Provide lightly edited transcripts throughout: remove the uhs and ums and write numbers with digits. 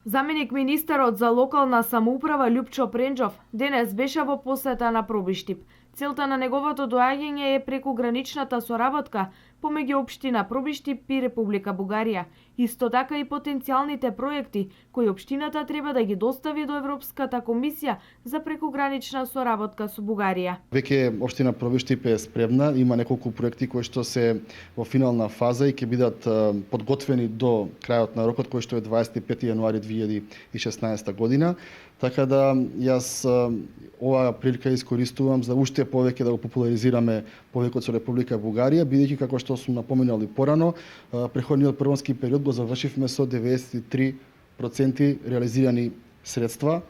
Заменик министерот за локална самоуправа Љупчо Пренџов денес беше во посета на Пробиштип. Целта на неговото доаѓање е преку граничната соработка помеѓу општина Пробиштип и Република Бугарија. Исто така и потенцијалните проекти кои општината треба да ги достави до Европската комисија за прекугранична соработка со Бугарија. Веќе општина Пробиштип е спремна, има неколку проекти кои што се во финална фаза и ќе бидат подготвени до крајот на рокот кој што е 25 јануари 2016 година. Така да јас оваа прилика искористувам за уште повеќе да го популаризираме повекот со Република Бугарија, бидејќи како што сум напоменал и порано, преходниот програмски период го завршивме со 93% реализирани средства.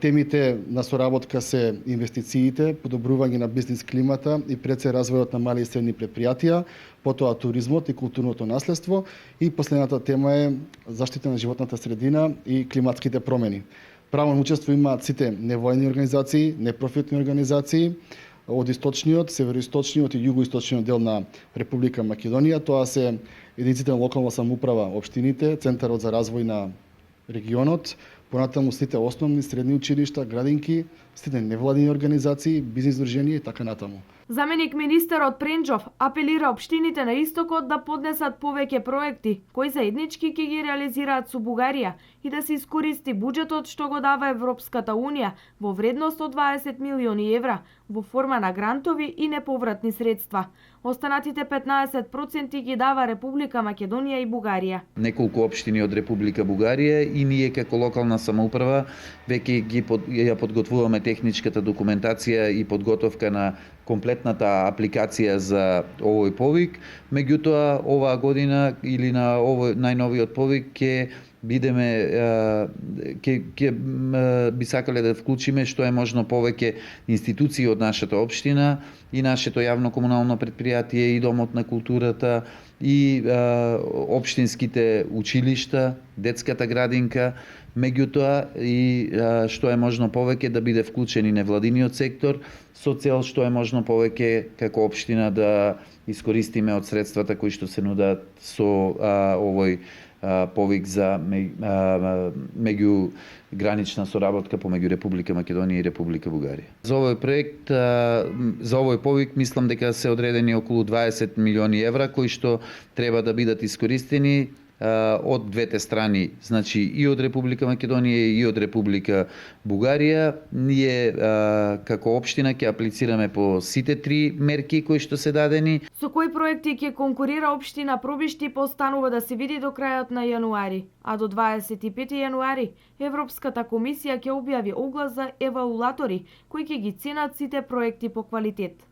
Темите на соработка се инвестициите, подобрување на бизнис климата и пред се развојот на мали и средни предпријатија, потоа туризмот и културното наследство и последната тема е заштита на животната средина и климатските промени. Право на учество имаат сите невладини организации, непрофитни организации од источниот, североисточниот и југоисточниот дел на Република Македонија. Тоа се единиците на локална самоуправа, општините, Центарот за развој на регионот, понатаму сите основни средни училишта, градинки, сите невладини организации, бизнис здруженија и така натаму. Заменик министерот Пренџов апелира општините на истокот да поднесат повеќе проекти кои заеднички ќе ги реализираат со Бугарија и да се искористи буџетот што го дава Европската унија во вредност од 20 милиони евра во форма на грантови и неповратни средства. Останатите 15% ги дава Република Македонија и Бугарија. Неколку општини од Република Бугарија и ние како локална самоуправа веќе ја подготвуваме техничката документација и подготовка на комплетната апликација за овој повик. Меѓутоа, оваа година или на овој најновиот повик ќе би сакале да вклучиме што е можно повеќе институции од нашата општина и нашето јавно комунално предпријатие и Домот на културата и општинските училишта, детската градинка, меѓутоа и што е можно повеќе да биде вклучен и невладиниот сектор со цел што е можно повеќе како општина да искористиме од средствата кои што се нудат со овој повик за меѓугранична соработка помеѓу Република Македонија и Република Бугарија. За овој проект, за овој повик мислам дека се одредени околу 20 милиони евра кои што треба да бидат искористени од двете страни, значи и од Република Македонија и од Република Бугарија. Ние како општина ќе аплицираме по сите три мерки кои што се дадени. Со кои проекти ќе конкурира општина Пробиштип останува да се види до крајот на јануари, а до 25 јануари Европската комисија ќе објави оглас за евалулатори кои ќе ги ценат сите проекти по квалитет.